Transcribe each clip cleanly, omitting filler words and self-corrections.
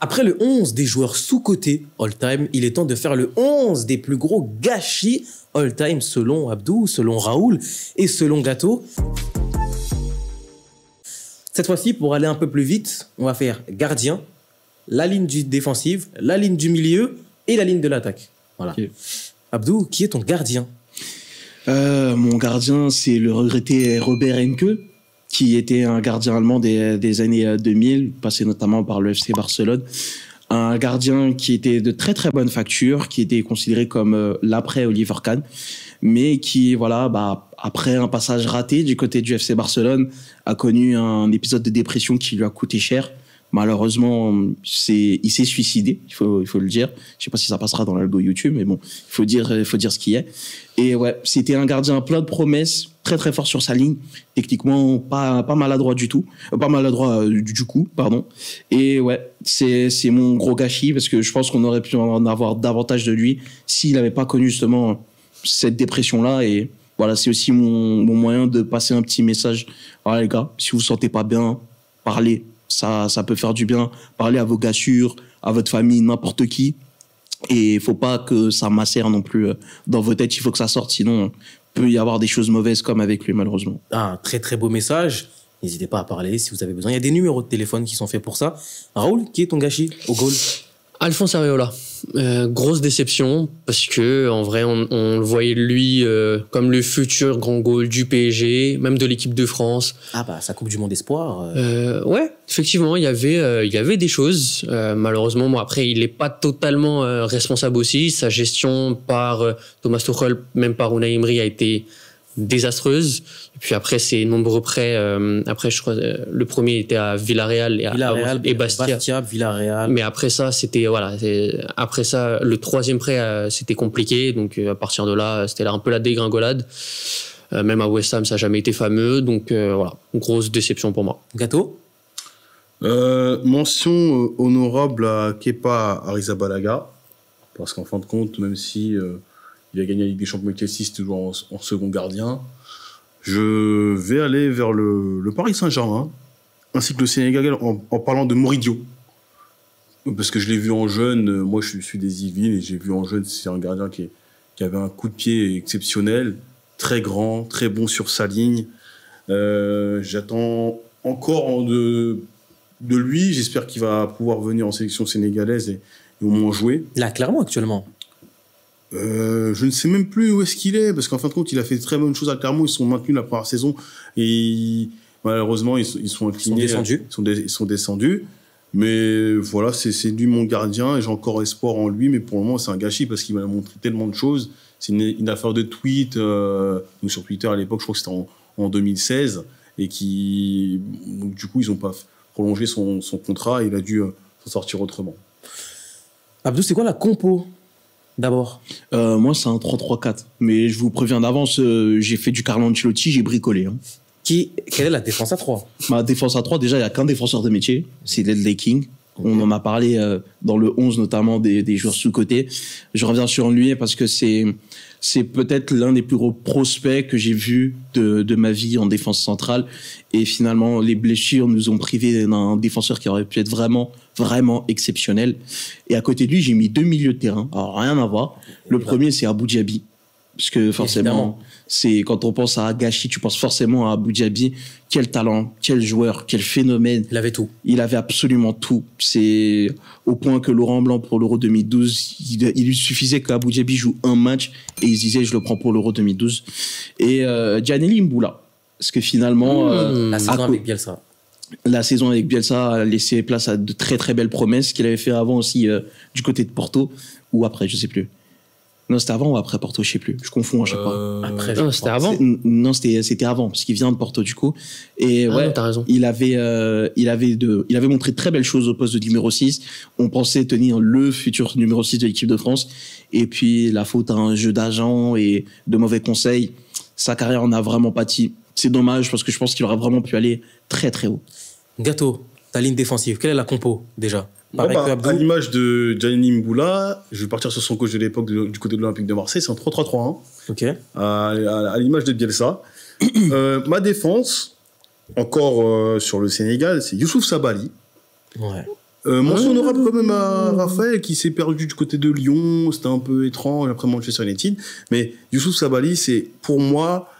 Après le 11 des joueurs sous-cotés all-time, il est temps de faire le 11 des plus gros gâchis all-time selon Abdou, selon Raoul et selon Gato. Cette fois-ci, pour aller un peu plus vite, on va faire gardien, la ligne défensive, la ligne du milieu et la ligne de l'attaque. Voilà. Okay. Abdou, qui est ton gardien? Mon gardien, c'est le regretté Robert Enke, qui était un gardien allemand des années 2000, passé notamment par le FC Barcelone. Un gardien qui était de très très bonne facture, qui était considéré comme l'après Oliver Kahn, mais qui, voilà, après un passage raté du côté du FC Barcelone, a connu un épisode de dépression qui lui a coûté cher. Malheureusement, il s'est suicidé, il faut le dire. Je sais pas si ça passera dans l'algo YouTube, mais bon, il faut dire ce qui est. Et ouais, c'était un gardien plein de promesses, très très fort sur sa ligne, techniquement pas maladroit du tout, pas maladroit du coup, pardon. Et ouais, c'est mon gros gâchis parce que je pense qu'on aurait pu en avoir davantage de lui s'il n'avait pas connu justement cette dépression-là. Et voilà, c'est aussi mon moyen de passer un petit message. Voilà les gars, si vous vous sentez pas bien, parlez. Ça peut faire du bien. Parlez à vos gars sûrs, à votre famille, n'importe qui. Et il faut pas que ça macère non plus dans vos têtes. Il faut que ça sorte, sinon il peut y avoir des choses mauvaises comme avec lui, malheureusement. Un très très beau message. N'hésitez pas à parler si vous avez besoin. Il y a des numéros de téléphone qui sont faits pour ça. Raoul, qui est ton gâchis au goal? Alphonse Areola. Grosse déception parce que en vrai on le voyait lui comme le futur grand goal du PSG, même de l'équipe de France. Ah bah sa Coupe du Monde espoir. Ouais, effectivement il y avait des choses. Malheureusement moi après il est pas totalement responsable aussi. Sa gestion par Thomas Tuchel, même par Unai Emery a été désastreuse. Et puis après ces nombreux prêts, après je crois le premier était à Villarreal et Bastia, Villarreal. Mais après ça c'était après ça le troisième prêt c'était compliqué, donc à partir de là c'était un peu la dégringolade. Même à West Ham ça n'a jamais été fameux, donc voilà, grosse déception pour moi. Gato. Mention honorable à Kepa Arrizabalaga, parce qu'en fin de compte, même si il a gagné la Ligue des Champions avec Chelsea, c'est toujours en second gardien. Je vais aller vers le Paris Saint-Germain, ainsi que le Sénégal en parlant de Moridio. Parce que je l'ai vu en jeune, moi je suis des Yvelines, et j'ai vu en jeune, c'est un gardien qui avait un coup de pied exceptionnel, très grand, très bon sur sa ligne. J'attends encore de lui, j'espère qu'il va pouvoir venir en sélection sénégalaise et au moins jouer. Là, clairement, actuellement. Je ne sais même plus où est-ce qu'il est, parce qu'en fin de compte, il a fait de très bonnes choses à Clermont. Ils sont maintenus la première saison et malheureusement, ils sont inclinés. Ils sont descendus. Mais voilà, c'est lui mon gardien et j'ai encore espoir en lui. Mais pour le moment, c'est un gâchis parce qu'il m'a montré tellement de choses. C'est une affaire de tweet. Donc sur Twitter à l'époque, je crois que c'était en 2016. Et donc, du coup, ils n'ont pas prolongé son contrat et il a dû s'en sortir autrement. Abdou, c'est quoi la compo d'abord? Moi, c'est un 3-3-4. Mais je vous préviens d'avance, j'ai fait du Carlo Ancelotti, j'ai bricolé. Hein. Quelle est la défense à 3? Ma défense à 3, déjà, il n'y a qu'un défenseur de métier, c'est Ledley King. Okay. On en a parlé dans le 11, notamment des joueurs sous-côté. Je reviens sur lui parce que c'est peut-être l'un des plus gros prospects que j'ai vu de ma vie en défense centrale. Et finalement, les blessures nous ont privés d'un défenseur qui aurait pu être vraiment, vraiment exceptionnel. Et à côté de lui, j'ai mis 2 milieux de terrain. Alors, rien à voir. Le premier, c'est Abou Diaby. Parce que forcément, c'est quand on pense à Gâchis, tu penses forcément à Abou Diaby. Quel talent, quel joueur, quel phénomène. Il avait tout. Il avait absolument tout. C'est au point que Laurent Blanc, pour l'Euro 2012, il lui suffisait qu'Abou Diaby joue un match et il se disait je le prends pour l'Euro 2012. Et Gianelli Mboula. Parce que finalement... la saison avec Bielsa. La saison avec Bielsa a laissé place à de très très belles promesses qu'il avait fait avant aussi du côté de Porto. Ou après, je sais plus. Non, c'était avant ou après Porto, je sais plus. Je confonds à chaque fois. Après, non, c'était avant. Non, c'était avant, parce qu'il vient de Porto du coup. Et ouais, non, t'as raison. Il avait montré de très belles choses au poste de numéro 6. On pensait tenir le futur numéro 6 de l'équipe de France. Et puis la faute à un jeu d'agent et de mauvais conseils, sa carrière en a vraiment pâti. C'est dommage parce que je pense qu'il aurait vraiment pu aller très très haut. Gato, ta ligne défensive, quelle est la compo déjà? À l'image de Gianni Mboula, je vais partir sur son coach de l'époque du côté de l'Olympique de Marseille, c'est un 3-3-3-1. Ok. À l'image de Bielsa. Ma défense, encore sur le Sénégal, c'est Youssouf Sabaly. Ouais. Mention honorable quand même à Raphaël qui s'est perdu du côté de Lyon, c'était un peu étrange après Manchester United, mais Youssouf Sabaly, c'est pour moi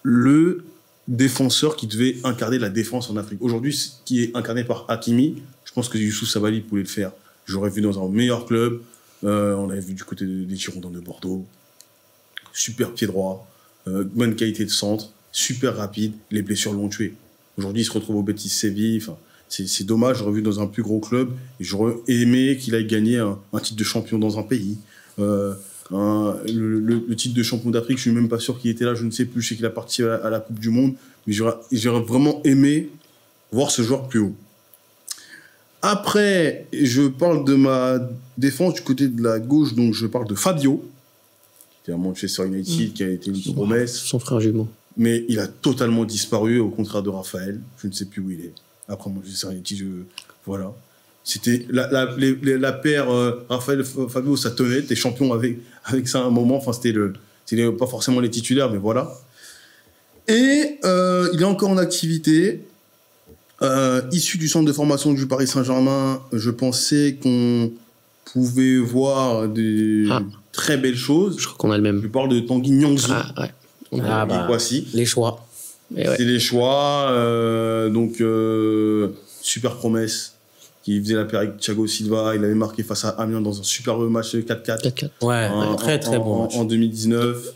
le défenseur qui devait incarner la défense en Afrique. Aujourd'hui, qui est incarné par Hakimi, je pense que Youssouf Sabaly pouvait le faire. J'aurais vu dans un meilleur club, on avait vu du côté des Girondins de Bordeaux, super pied droit, bonne qualité de centre, super rapide, les blessures l'ont tué. Aujourd'hui, il se retrouve au Betis Séville, enfin, c'est dommage, j'aurais vu dans un plus gros club, et j'aurais aimé qu'il aille gagner un titre de champion dans un pays. Le titre de champion d'Afrique, je suis même pas sûr qu'il était là, je ne sais plus, je sais qu'il a participé à la Coupe du Monde, mais j'aurais vraiment aimé voir ce joueur plus haut. Après, je parle de ma défense du côté de la gauche, donc je parle de Fabio, qui était à Manchester United, qui a été une promesse. Son frère jumeau. Mais il a totalement disparu, au contraire de Raphaël. Je ne sais plus où il est. Après Manchester United, voilà. C'était la paire Raphaël Fabio, ça tenait. T'es champion avec ça à un moment. Enfin, c'était pas forcément les titulaires, mais voilà. Et il est encore en activité. Issu du centre de formation du Paris Saint-Germain, je pensais qu'on pouvait voir des très belles choses. Je crois qu'on a le même. Je parle de Tanguy Niangsu. Les choix. C'est les choix. Donc, super promesse. Qui faisait la paire avec Thiago Silva. Il avait marqué face à Amiens dans un superbe match 4-4. Ouais, très très bon match. En 2019.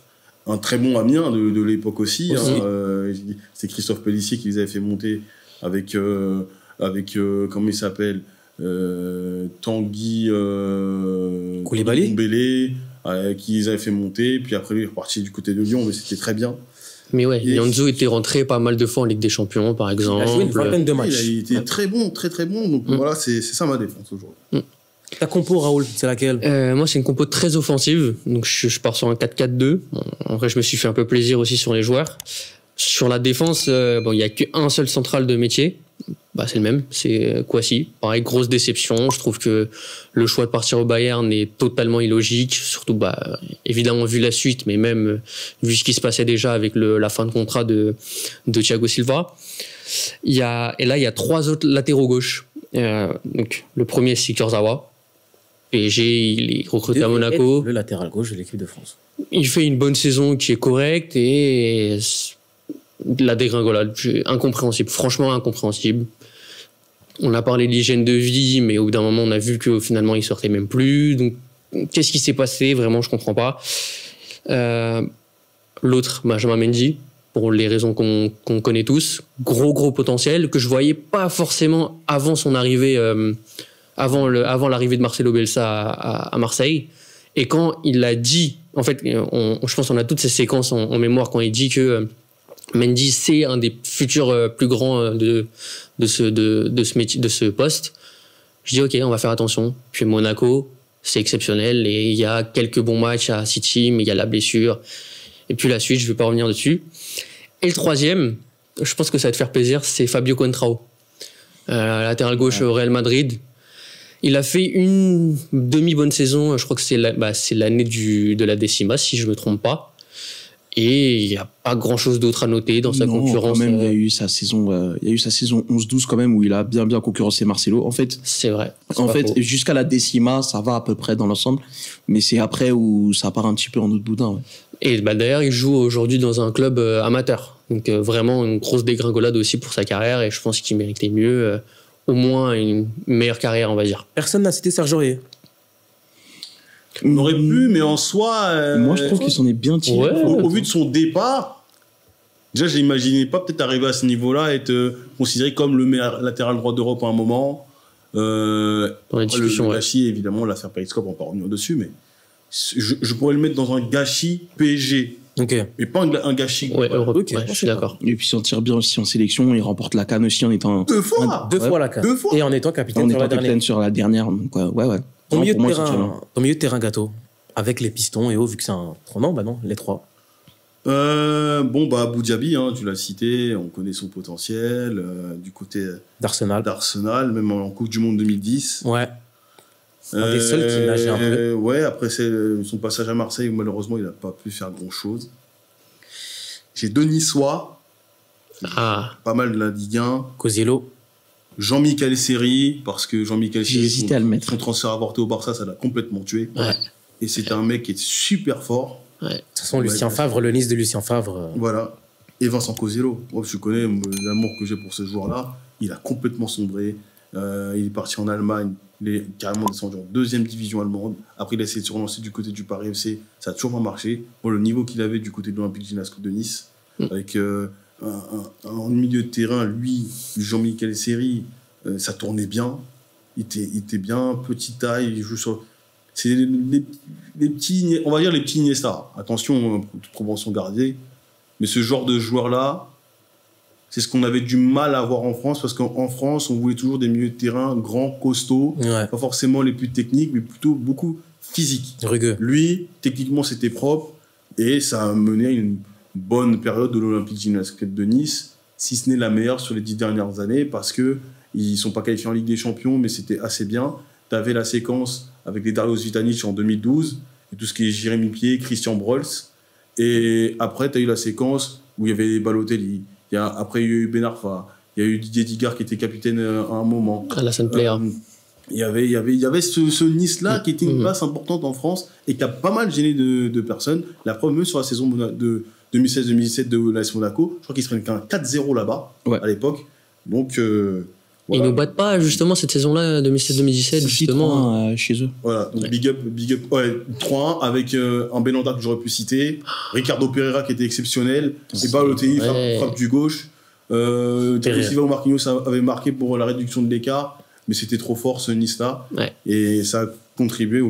Un très bon Amiens de l'époque aussi. C'est Christophe Pellissier qui les avait fait monter avec comment il s'appelle, Tanguy Koulibaly, qui les avait fait monter, puis après lui il est reparti du côté de Lyon, mais c'était très bien. Mais ouais, Niangsu était rentré pas mal de fois en Ligue des Champions, par exemple. Il a joué une vingtaine de matchs. Il a été très bon, très très bon, donc voilà, c'est ça ma défense aujourd'hui. Ta compo, Raoul, c'est laquelle? Moi, c'est une compo très offensive, donc je pars sur un 4-4-2. En vrai, je me suis fait un peu plaisir aussi sur les joueurs. Sur la défense, il n'y a qu'un seul central de métier. C'est le même, c'est Kouassi. Pareil, grosse déception. Je trouve que le choix de partir au Bayern est totalement illogique. Surtout, évidemment, vu la suite, mais même vu ce qui se passait déjà avec la fin de contrat de Thiago Silva. Et là, il y a 3 autres latéraux gauche. Donc, le premier, c'est Kurzawa. PSG, il est recruté à Monaco. Le latéral gauche de l'équipe de France. Il fait une bonne saison qui est correcte et la dégringolade, incompréhensible, franchement incompréhensible. On a parlé de l'hygiène de vie, mais au bout d'un moment, on a vu que finalement, il sortait même plus. Donc, qu'est-ce qui s'est passé? Vraiment, je comprends pas. L'autre, Benjamin Mendy, pour les raisons qu'on connaît tous, gros potentiel que je voyais pas forcément avant son arrivée, avant l'arrivée de Marcelo Bielsa à Marseille. Et quand il l'a dit, en fait, je pense qu'on a toutes ces séquences en mémoire quand il dit que Mendy, c'est un des futurs plus grands de ce métier, de ce poste. Je dis ok, on va faire attention. Puis Monaco, c'est exceptionnel et il y a quelques bons matchs à City, mais il y a la blessure. Et puis la suite, je vais pas revenir dessus. Et le troisième, je pense que ça va te faire plaisir, c'est Fabio Contrao, latéral gauche au Real Madrid. Il a fait une demi-bonne saison, je crois que c'est l'année de la décima, si je me trompe pas. Et il n'y a pas grand-chose d'autre à noter dans sa concurrence. Quand même, il y a eu sa saison 11-12 quand même, où il a bien concurrencé Marcelo. En fait, c'est vrai. Jusqu'à la décima, ça va à peu près dans l'ensemble. Mais c'est après où ça part un petit peu en autre boudin. Ouais. Et d'ailleurs, il joue aujourd'hui dans un club amateur. Donc vraiment une grosse dégringolade aussi pour sa carrière. Et je pense qu'il méritait mieux, au moins une meilleure carrière, on va dire. Personne n'a cité Serge Aurier. On aurait pu, mais en soi... Moi, je trouve qu'il s'en est bien tiré. Au vu de son départ, déjà, je n'imaginais pas peut-être arriver à ce niveau-là et être considéré comme le meilleur latéral droit d'Europe à un moment. Dans la discussion, le gâchis, évidemment, l'affaire Periscope, on va pas revenir dessus, mais je pourrais le mettre dans un gâchis PSG. Okay. Et pas un gâchis. Europe, je suis d'accord. Et puis, il s'en tire bien aussi en sélection. Il remporte la CAN aussi en étant... Deux fois la CAN. Et en étant capitaine sur la dernière. Donc, ouais. Ton milieu de terrain gâteau, avec les pistons et vu que c'est un tournant, non, les 3. Abou Dhabi, tu l'as cité, on connaît son potentiel, du côté d'Arsenal, même en Coupe du Monde 2010. Ouais. Un des seuls qui nageait un peu. Ouais, après son passage à Marseille, où malheureusement, il n'a pas pu faire grand-chose. J'ai 2 Niçois, pas mal de la Ligue 1. Cosiello. Jean-Michel Seri, parce que Jean-Michel J'ai hésité à le mettre. Son transfert avorté au Barça, ça l'a complètement tué. Ouais. Et c'est un mec qui est super fort. Ouais. De toute façon, Lucien Favre, le Nice de Lucien Favre. Voilà. Et Vincent Cosello. Moi, je connais l'amour que j'ai pour ce joueur-là. Il a complètement sombré. Il est parti en Allemagne. Il est carrément descendu en 2e division allemande. Après, il a essayé de se relancer du côté du Paris FC. Ça a toujours pas marché. Bon, le niveau qu'il avait du côté de l'Olympique Gymnastique de Nice, avec un milieu de terrain, lui, Jean-Michel Seri, ça tournait bien. Il était bien, petite taille. Il joue sur... C'est les petits, on va dire les petits Iniesta. Attention, toute proportion gardée. Mais ce genre de joueur-là, c'est ce qu'on avait du mal à avoir en France, parce qu'en France, on voulait toujours des milieux de terrain grands, costauds, pas forcément les plus techniques, mais plutôt beaucoup physiques. Rugueux. Lui, techniquement, c'était propre, et ça a mené à une bonne période de l'Olympique Gymnastique de Nice, si ce n'est la meilleure sur les 10 dernières années, parce qu'ils ne sont pas qualifiés en Ligue des Champions, mais c'était assez bien. Tu avais la séquence avec les Darius Vitanic en 2012, et tout ce qui est Jérémy Pied, Christian Brols. Et après, tu as eu la séquence où il y avait Balotelli. Après, il y a eu Ben Arfa. Il y a eu Didier Digard qui était capitaine à un moment. Alassane Plea. Il y avait ce Nice-là qui était une place importante en France et qui a pas mal gêné de personnes. La preuve, même sur la saison de 2016-2017 de l'AS Monaco, je crois qu'ils se prennent qu'un 4-0 là-bas, à l'époque. Donc... Voilà. Ils nous battent pas justement cette saison-là 2016-2017 justement 3-1 chez eux. Voilà, donc big up, 3-1 avec un Benanda que j'aurais pu citer, Ricardo Pereira qui était exceptionnel, et Balotelli frappe du gauche. Thiago Silva ou Marquinhos avait marqué pour la réduction de l'écart, mais c'était trop fort ce Nice-là, et ça a contribué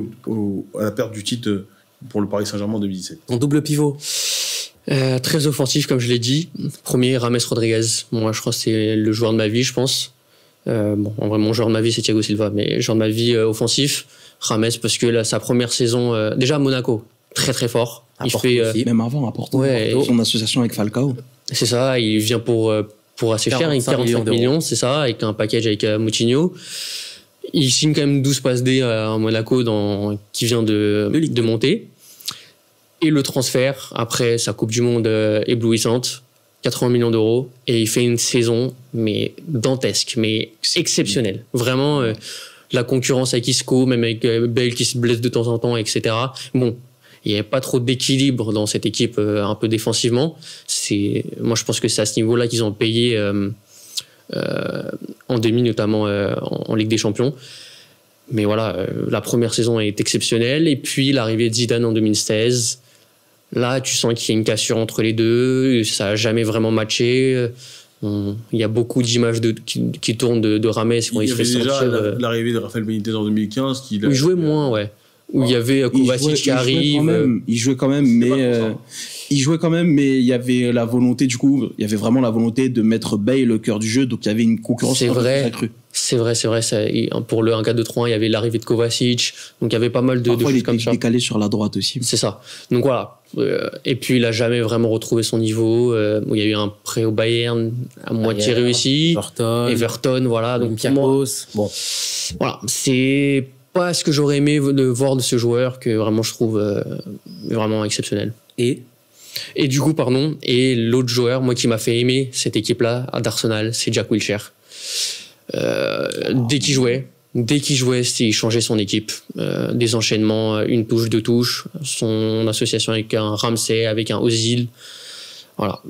à la perte du titre pour le Paris Saint-Germain en 2017. En double pivot. Très offensif comme je l'ai dit. Premier, Rames Rodriguez. Moi je crois que c'est le joueur de ma vie je pense. En vrai, mon joueur de ma vie, c'est Thiago Silva, mais joueur de ma vie offensif, Rames, parce que là, sa première saison, déjà à Monaco, très très fort. Il fait, même avant, à Porto, son association avec Falcao. C'est ça, il vient pour assez cher, 45 millions, c'est ça, avec un package avec Moutinho. Il signe quand même 12 passes D à Monaco qui vient de monter. Et le transfert, après sa Coupe du Monde éblouissante, 80 millions d'euros, et il fait une saison mais dantesque, mais exceptionnelle. Vraiment, la concurrence avec Isco, même avec Bale qui se blesse de temps en temps, etc. Bon, il n'y avait pas trop d'équilibre dans cette équipe un peu défensivement. Moi, je pense que c'est à ce niveau-là qu'ils ont payé en demi, notamment en Ligue des Champions. Mais voilà, la première saison est exceptionnelle, et puis l'arrivée de Zidane en 2016... Là, tu sens qu'il y a une cassure entre les deux. Ça n'a jamais vraiment matché. Il y a beaucoup d'images qui tournent de Rames quand il se fait sortir. Il y avait déjà l'arrivée de Rafael Benitez en 2015. Il jouait moins, où il y avait Kovacic qui arrive. Il jouait quand même, mais il y avait la volonté, du coup, il y avait vraiment la volonté de mettre Bale au cœur du jeu, donc il y avait une concurrence. C'est vrai. C'est vrai. Pour le 1-4-2-3-1, il y avait l'arrivée de Kovacic, donc il y avait pas mal de choses comme ça. Il était décalé sur la droite aussi. C'est ça. Donc voilà. Et puis il a jamais vraiment retrouvé son niveau. Il y a eu un prêt au Bayern à moitié réussi. Everton, voilà. Donc bon, voilà, c'est pas ce que j'aurais aimé de voir de ce joueur, que vraiment je trouve vraiment exceptionnel. Et du coup, et l'autre joueur, moi, qui m'a fait aimer cette équipe-là, d'Arsenal, c'est Jack Wilshere. Dès qu'il jouait, il changeait son équipe. Des enchaînements, une touche, deux touches, son association avec un Ramsey, avec un Ozil. Voilà,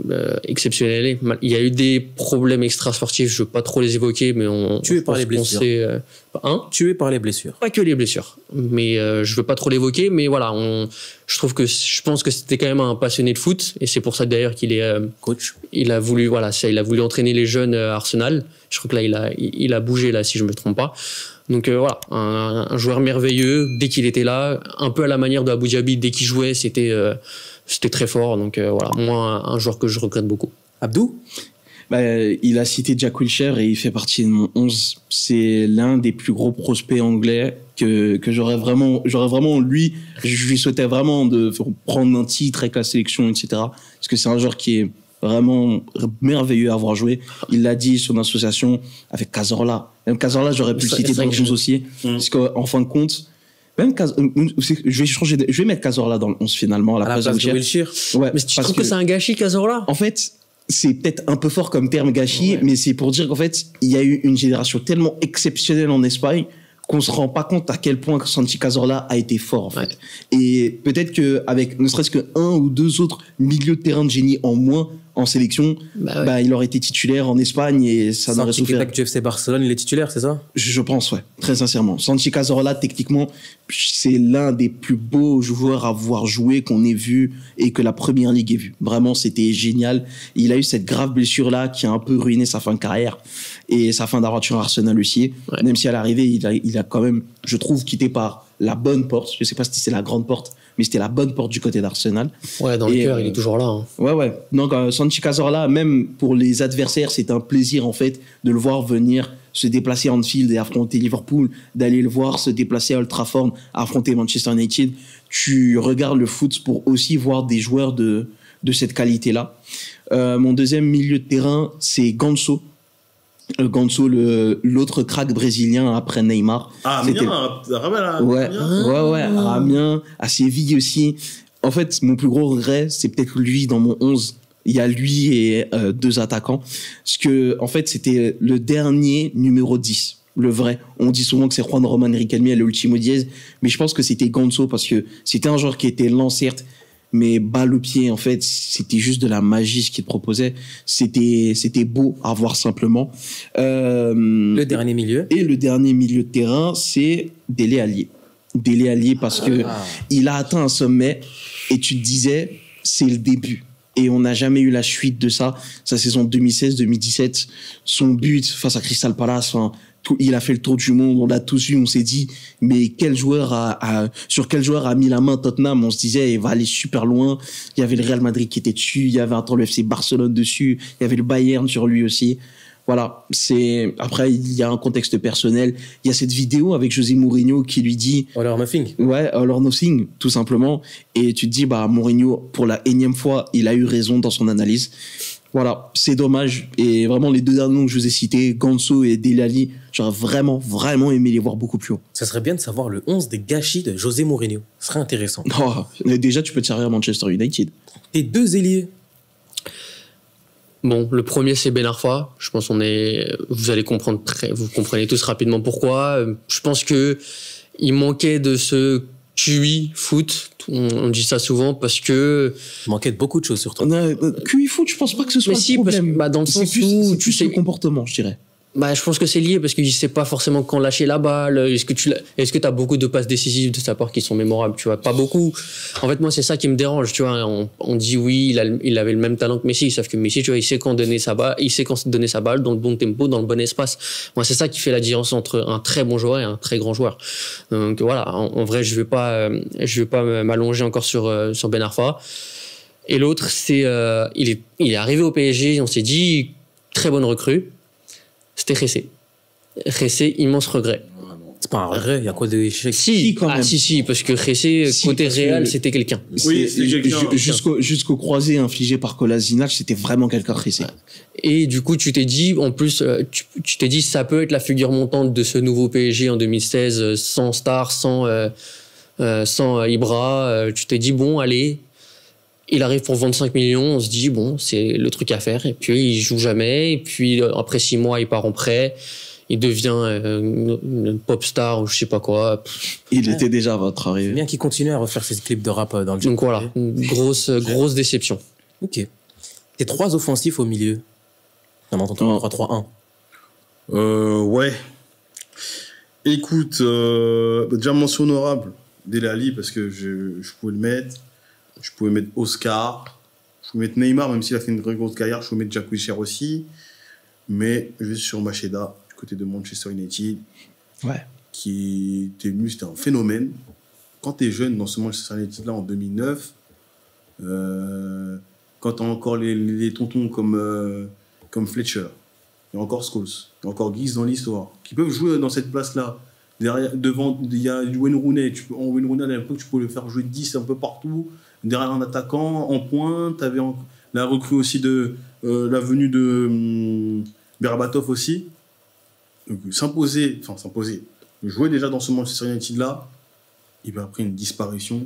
exceptionnel. Il y a eu des problèmes extrasportifs, je ne veux pas trop les évoquer, mais tué par les blessures. Tué par les blessures. Pas que les blessures, mais je ne veux pas trop l'évoquer, mais voilà, je pense que c'était quand même un passionné de foot, et c'est pour ça d'ailleurs qu'il est coach. Il a voulu entraîner les jeunes à Arsenal. Je crois que là, il a bougé là, si je me trompe pas. Donc voilà, un joueur merveilleux dès qu'il était là, un peu à la manière de Abu Dhabi, dès qu'il jouait, c'était très fort. Donc voilà, moi, un joueur que je regrette beaucoup. Abdou ? Il a cité Jack Wilshere et il fait partie de mon 11. C'est l'un des plus gros prospects anglais que j'aurais vraiment lui. Je lui souhaitais vraiment de prendre un titre avec la sélection, etc. Parce que c'est un joueur qui est vraiment merveilleux à avoir joué. Il l'a dit, son association avec Cazorla. Même Cazorla, j'aurais pu le citer dans le 11 aussi. Parce qu'en fin de compte, même je vais mettre Cazorla dans le 11 finalement à la place de Wilshere. Ouais, mais tu trouves que c'est un gâchis, Cazorla ? En fait, c'est peut-être un peu fort comme terme gâchis, mais c'est pour dire qu'en fait, il y a eu une génération tellement exceptionnelle en Espagne qu'on se rend pas compte à quel point Santi Cazorla a été fort, en fait. Et peut-être qu'avec ne serait-ce que un ou deux autres milieux de terrain de génie en moins en sélection, il aurait été titulaire en Espagne et ça n'aurait souffert. Santi du FC Barcelone, il est titulaire, c'est ça? Je pense, ouais, très sincèrement. Santi Cazorla, techniquement, c'est l'un des plus beaux joueurs à voir jouer qu'on ait vu et que la Première Ligue ait vu. Vraiment, c'était génial. Il a eu cette grave blessure-là qui a un peu ruiné sa fin de carrière et sa fin d'aventure à Arsenal aussi. Même si à l'arrivée, il a quand même, je trouve, quitté par la bonne porte. Je sais pas si c'est la grande porte, mais c'était la bonne porte du côté d'Arsenal. Ouais, dans le cœur, il est toujours là. Hein. Ouais. Donc, Santi Cazorla, même pour les adversaires, c'est un plaisir, en fait, de le voir venir se déplacer à Anfield et affronter Liverpool, d'aller le voir se déplacer à Old Trafford, affronter Manchester United. Tu regardes le foot pour aussi voir des joueurs de cette qualité-là. Mon deuxième milieu de terrain, c'est Ganso. Ganso, l'autre crack brésilien après Neymar. Amiens, à Séville aussi. En fait, mon plus gros regret, c'est peut-être lui dans mon 11. Il y a lui et deux attaquants. Parce que, en fait, c'était le dernier numéro 10. Le vrai. On dit souvent que c'est Juan Román Riquelme à l'ultimo dièse. Mais je pense que c'était Ganso parce que c'était un joueur qui était lent, certes, mais balle au pied, en fait, c'était juste de la magie ce qu'il proposait. C'était beau à voir simplement. Le dernier milieu. Et le dernier milieu de terrain, c'est Dele Alli. Dele Alli parce que il a atteint un sommet et tu te disais, c'est le début. Et on n'a jamais eu la suite de ça. Sa saison 2016-2017, son but face à Crystal Palace, il a fait le tour du monde, on l'a tous vu, on s'est dit, mais sur quel joueur a mis la main Tottenham? On se disait, il va aller super loin. Il y avait le Real Madrid qui était dessus, il y avait un temps le FC Barcelone dessus, il y avait le Bayern sur lui aussi. Voilà, après, il y a un contexte personnel. Il y a cette vidéo avec José Mourinho qui lui dit All or Nothing. Ouais, All or Nothing, tout simplement. Et tu te dis, Mourinho, pour la énième fois, il a eu raison dans son analyse. Voilà, c'est dommage. Et vraiment, les deux derniers noms que je vous ai cités, Ganso et Dele Alli, j'aurais vraiment, vraiment aimé les voir beaucoup plus haut. Ça serait bien de savoir le 11 des gâchis de José Mourinho. Ce serait intéressant. Déjà, tu peux te servir à Manchester United. Tes deux ailiers. Bon, le premier, c'est Ben Arfa. Je pense vous allez comprendre vous comprenez tous rapidement pourquoi. Je pense que il manquait de ce QI foot. On dit ça souvent parce que... Il manquait de beaucoup de choses, surtout. QI foot, je pense pas que ce soit un problème. Dans le sens où tu sais le comportement, je dirais. Je pense que c'est lié parce qu'il sait pas forcément quand lâcher la balle. Est-ce que t'as beaucoup de passes décisives de sa part qui sont mémorables, tu vois? Pas beaucoup. En fait, moi, c'est ça qui me dérange, tu vois. On dit oui, il avait le même talent que Messi, sauf que Messi, tu vois, il sait quand donner sa balle dans le bon tempo, dans le bon espace. Moi, c'est ça qui fait la différence entre un très bon joueur et un très grand joueur. Donc voilà. En vrai, je vais pas m'allonger encore sur Ben Arfa. Et l'autre, c'est, il est arrivé au PSG, on s'est dit, très bonne recrue. C'était Ressé, immense regret. C'est pas un regret, il y a quoi d'échec? Si, quand même. Si, parce que Ressé, côté Real, c'était quelqu'un. Oui, c'était quelqu'un. Jusqu'au croisé infligé par Kolasinac, c'était vraiment quelqu'un Ressé. Et du coup, tu t'es dit, en plus, tu t'es dit, ça peut être la figure montante de ce nouveau PSG en 2016, sans star, sans Ibra. Tu t'es dit, bon, allez. Il arrive pour 25 millions, on se dit, bon, c'est le truc à faire. Et puis, il joue jamais. Et puis, après 6 mois, il part en prêt. Il devient une pop star ou je sais pas quoi. Il était déjà à votre arrivée. C'est bien qu'il continue à refaire ses clips de rap dans le jeu. Donc voilà, une grosse déception. Ok. Tes 3 offensifs au milieu. On entend 3-3-1. Ouais. Écoute, déjà mention honorable, Dele Alli, parce que je pouvais le mettre. Je pouvais mettre Oscar. Je pouvais mettre Neymar, même s'il a fait une très grosse carrière. Je pouvais mettre Jack Wilshere aussi. Mais je vais sur Macheda, du côté de Manchester United. Ouais. Qui était venu, c'était un phénomène. Quand tu es jeune dans ce Manchester United-là en 2009, quand tu as encore les tontons comme Fletcher, il y a encore Scholes, il y a encore Giggs dans l'histoire, qui peuvent jouer dans cette place-là. Devant, il y a Wayne Rooney. Wayne Rooney, à l'époque, tu pouvais le faire jouer 10 un peu partout. Derrière un attaquant, en pointe. Tu avais la recrue aussi de la venue de Berbatov aussi. Donc, s'imposer, jouer déjà dans ce Manchester United-là, et bien après une disparition.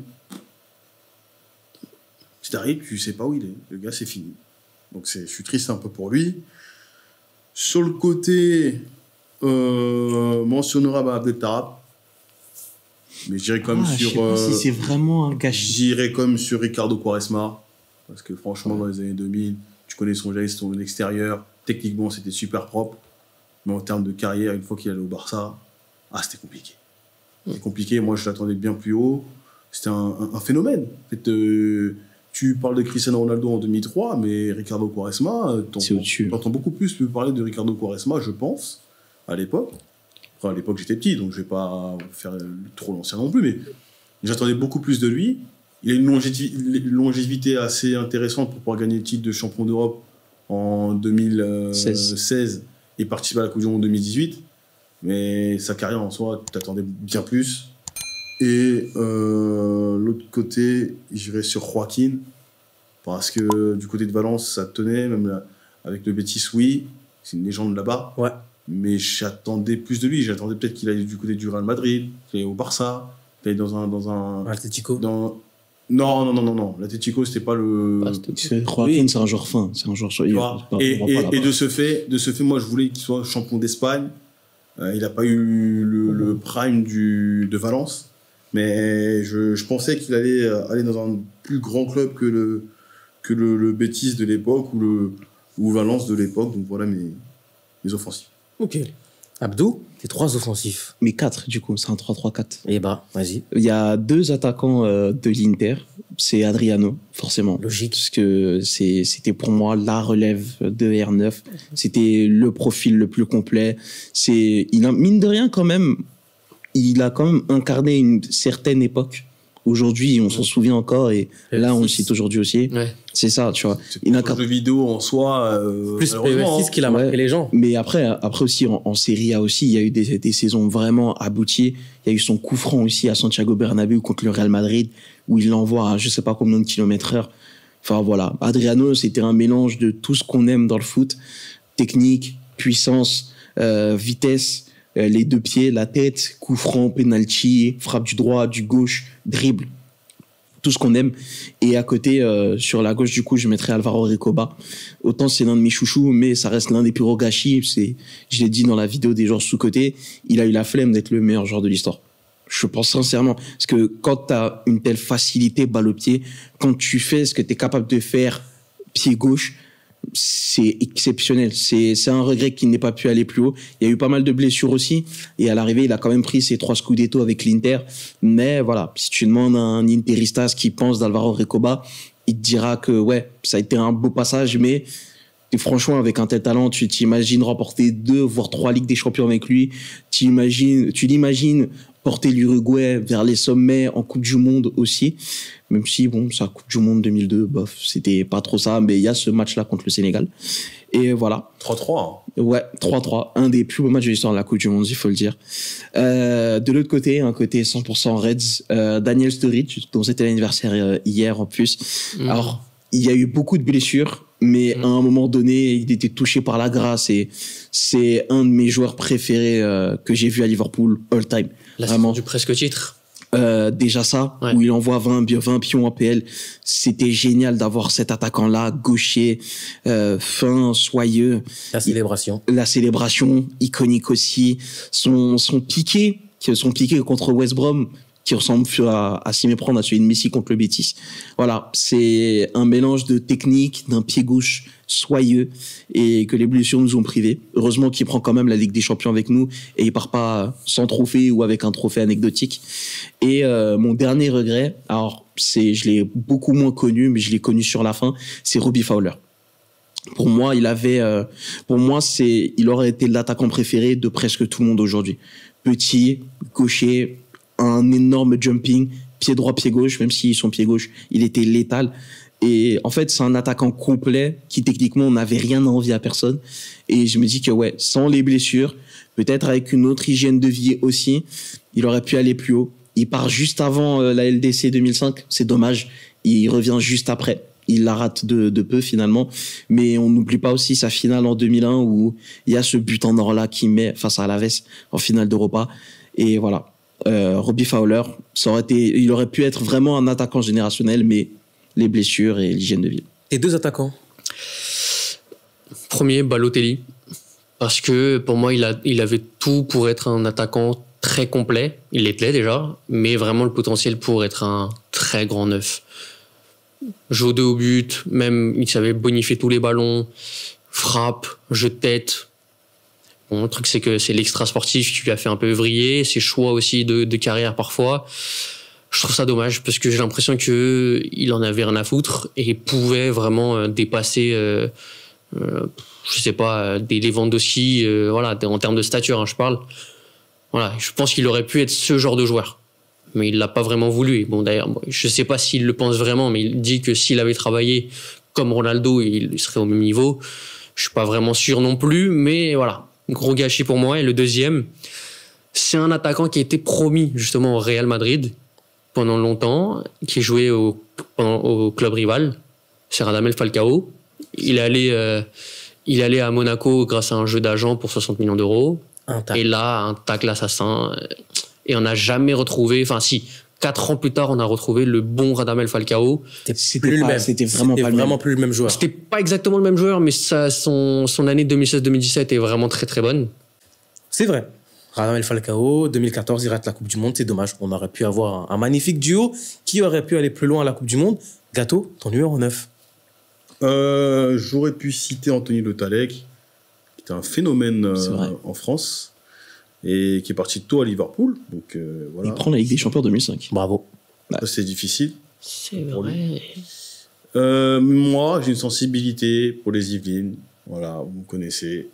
Si t'arrives, tu sais pas où il est. Le gars, c'est fini. Donc je suis triste un peu pour lui. Sur le côté mention honorable à Abdel Tarab. Mais j'irai comme sur. Je sais pas si c'est vraiment un gâchis. J'irai comme sur Ricardo Quaresma. Parce que franchement, dans les années 2000, tu connais son geste, son extérieur. Techniquement, c'était super propre. Mais en termes de carrière, une fois qu'il allait au Barça, c'était compliqué. C'était compliqué. Moi, je l'attendais bien plus haut. C'était un phénomène. En fait, tu parles de Cristiano Ronaldo en 2003, mais Ricardo Quaresma, t'entends beaucoup plus parler de Ricardo Quaresma, je pense, à l'époque. Enfin, à l'époque, j'étais petit, donc je vais pas faire trop l'ancien non plus, mais j'attendais beaucoup plus de lui. Il a une longévité assez intéressante pour pouvoir gagner le titre de champion d'Europe en 2016 et participer à la Coupe du Monde en 2018. Mais sa carrière en soi, t'attendais bien plus. Et l'autre côté, j'irais sur Joaquin, parce que du côté de Valence, ça tenait, même là, avec le Betis, oui, c'est une légende là-bas. Ouais. Mais j'attendais plus de lui. J'attendais peut-être qu'il aille du côté du Real Madrid, qu'il aille au Barça, qu'il aille dans un Atlético. Non. L'Atlético, c'était pas le. Joaquin, c'est un joueur fin. C'est un joueur. Et de ce fait, moi, je voulais qu'il soit champion d'Espagne. Il n'a pas eu le prime de Valence. Mais je pensais qu'il allait aller dans un plus grand club que le Betis de l'époque ou Valence de l'époque. Donc voilà mes offensifs. Ok. Abdou, c'est 3 offensifs. Mais 4, du coup, c'est un 3-3-4. Eh bah, vas-y. Il y a 2 attaquants de l'Inter. C'est Adriano, forcément. Logique. Parce que c'était pour moi la relève de R9. C'était le profil le plus complet. Mine de rien, quand même, il a quand même incarné une certaine époque. Aujourd'hui, on s'en souvient encore, et là, on le cite aujourd'hui aussi. Ouais. C'est ça, tu vois. Il a le vidéo en soi. Plus PE6 qu'il a marqué les gens. Mais après aussi, en Serie A aussi, il y a eu des saisons vraiment abouties. Il y a eu son coup franc aussi à Santiago Bernabéu contre le Real Madrid, où il l'envoie à je sais pas combien de kilomètres/heure. Enfin voilà. Adriano, c'était un mélange de tout ce qu'on aime dans le foot. Technique, puissance, vitesse. Les 2 pieds, la tête, coup franc, penalty, frappe du droit, du gauche, dribble, tout ce qu'on aime. Et à côté, sur la gauche, du coup, je mettrais Alvaro Recoba. Autant c'est l'un de mes chouchous, mais ça reste l'un des plus gros gâchis. Je l'ai dit dans la vidéo des joueurs sous-cotés, il a eu la flemme d'être le meilleur joueur de l'histoire. Je pense sincèrement. Parce que quand tu as une telle facilité balle au pied, quand tu fais ce que tu es capable de faire pied gauche, c'est exceptionnel. C'est un regret qu'il n'ait pas pu aller plus haut. Il y a eu pas mal de blessures aussi. Et à l'arrivée, il a quand même pris ses 3 Scudetto avec l'Inter. Mais voilà, si tu demandes à un Interistas qui pense d'Alvaro Recoba, il te dira que ouais, ça a été un beau passage, mais franchement, avec un tel talent, tu t'imagines remporter 2, voire 3 Ligues des Champions avec lui. Tu l'imagines porter l'Uruguay vers les sommets en Coupe du Monde aussi. Même si, bon, ça, Coupe du Monde 2002, bof, c'était pas trop ça, mais il y a ce match-là contre le Sénégal. Et voilà. 3-3. Ouais, 3-3. Un des plus beaux matchs de l'histoire de la Coupe du Monde, il faut le dire. De l'autre côté, un côté 100% Reds, Daniel Sturridge, dont c'était l'anniversaire hier en plus. Alors, il y a eu beaucoup de blessures, mais à un moment donné, il était touché par la grâce, et c'est un de mes joueurs préférés que j'ai vu à Liverpool all time. Vraiment. Du presque titre. Déjà ça, où il envoie 20 pions en PL, c'était génial d'avoir cet attaquant-là, gaucher, fin, soyeux. La célébration, iconique aussi. Son piqué contre West Brom, qui ressemble à s'y méprendre à celui de Messi contre le Betis. Voilà, c'est un mélange de technique, d'un pied gauche soyeux, et que les blessures nous ont privés. Heureusement qu'il prend quand même la Ligue des Champions avec nous, et il part pas sans trophée ou avec un trophée anecdotique. Et mon dernier regret, alors je l'ai beaucoup moins connu, mais je l'ai connu sur la fin, c'est Robbie Fowler. Pour moi, il aurait été l'attaquant préféré de presque tout le monde aujourd'hui. Petit, gaucher, un énorme jumping, pied droit, pied gauche, même si son pied gauche, il était létal. Et en fait, c'est un attaquant complet qui, techniquement, n'avait rien à envier à personne. Et je me dis que, ouais, sans les blessures, peut-être avec une autre hygiène de vie aussi, il aurait pu aller plus haut. Il part juste avant la LDC 2005, c'est dommage. Il revient juste après. Il la rate de peu, finalement. Mais on n'oublie pas aussi sa finale en 2001, où il y a ce but en or-là qu'il met face à Alaves en finale d'Europa. Et voilà. Robbie Fowler, il aurait pu être vraiment un attaquant générationnel, mais les blessures et l'hygiène de vie. Et 2 attaquants? Premier, Balotelli. Parce que pour moi, il avait tout pour être un attaquant très complet. Il l'était déjà, mais vraiment le potentiel pour être un très grand neuf. Jouer au but, même il savait bonifier tous les ballons, frappe, jeu de tête. Bon, le truc, c'est que c'est l'extra sportif qui lui a fait un peu vriller, ses choix aussi de carrière parfois. Je trouve ça dommage parce que j'ai l'impression qu'il en avait rien à foutre et pouvait vraiment dépasser, je sais pas, des Lewandowski, voilà, en termes de stature, hein, je parle. Voilà, je pense qu'il aurait pu être ce genre de joueur. Mais il l'a pas vraiment voulu. Bon, d'ailleurs, je sais pas s'il le pense vraiment, mais il dit que s'il avait travaillé comme Ronaldo, il serait au même niveau. Je suis pas vraiment sûr non plus, mais voilà. Gros gâchis pour moi. Et le deuxième, c'est un attaquant qui a été promis justement au Real Madrid pendant longtemps, qui jouait au club rival. C'est Radamel Falcao. Il est allé à Monaco grâce à un jeu d'agent pour 60 millions d'euros. Et là, un tacle assassin. Et on n'a jamais retrouvé, enfin si, 4 ans plus tard, on a retrouvé le bon Radamel Falcao. C'était vraiment plus le même joueur. C'était pas exactement le même joueur, mais son année 2016-2017 est vraiment très très bonne. C'est vrai. Radamel Falcao, 2014, il rate la Coupe du Monde. C'est dommage. On aurait pu avoir un magnifique duo qui aurait pu aller plus loin à la Coupe du Monde. Gato, ton numéro 9. J'aurais pu citer Anthony Le Tallec, qui était un phénomène en France et qui est parti tôt à Liverpool. Donc, voilà. Il prend la Ligue des Champions 2005. Bravo. Ça, c'est difficile. C'est vrai. Moi, j'ai une sensibilité pour les Yvelines. Voilà, vous me connaissez.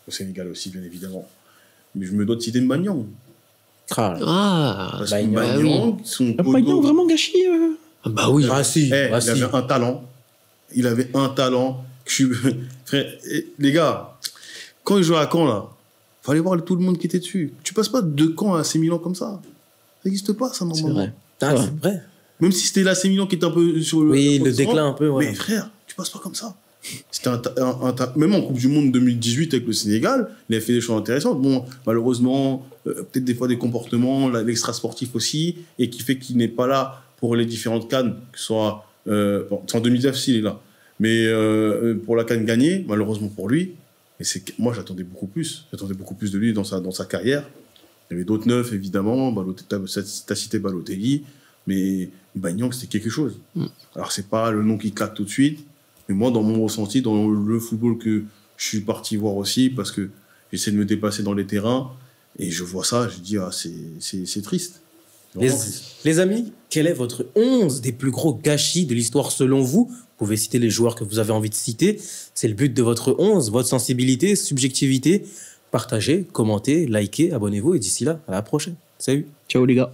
Au Sénégal aussi, bien évidemment. Mais je me dois de citer Mbagnan. Parce que Mbagnan, Mbagnan, vraiment gâchis. Bah oui. Il avait un talent. Il avait un talent. Frère, les gars, quand il jouait à Caen, là, fallait voir tout le monde qui était dessus. Tu passes pas de Caen à AC Milan comme ça. Ça n'existe pas, ça, normalement. C'est vrai. Même si c'était l'AC Milan qui était un peu sur le déclin un peu. Ouais. Mais frère, tu passes pas comme ça. C'était même en Coupe du Monde 2018 avec le Sénégal, il a fait des choses intéressantes. Bon, malheureusement, peut-être des fois des comportements, l'extra sportif aussi, et qui fait qu'il n'est pas là pour les différentes CAN, que ce soit en 2019 s'il est là. Mais pour la CAN gagnée, malheureusement pour lui, moi j'attendais beaucoup plus. J'attendais beaucoup plus de lui dans sa carrière. Il y avait d'autres neufs, évidemment. T'as cité Balotelli, mais Mbagnan, c'était quelque chose. Alors, c'est pas le nom qui claque tout de suite, mais moi, dans mon ressenti, dans le football que je suis parti voir aussi, parce que j'essaie de me dépasser dans les terrains, et je vois ça, je dis, c'est triste. Les amis, quel est votre 11 des plus gros gâchis de l'histoire selon vous? Vous pouvez citer les joueurs que vous avez envie de citer. C'est le but de votre 11, votre sensibilité, subjectivité. Partagez, commentez, likez, abonnez-vous, et d'ici là, à la prochaine. Salut. Ciao les gars.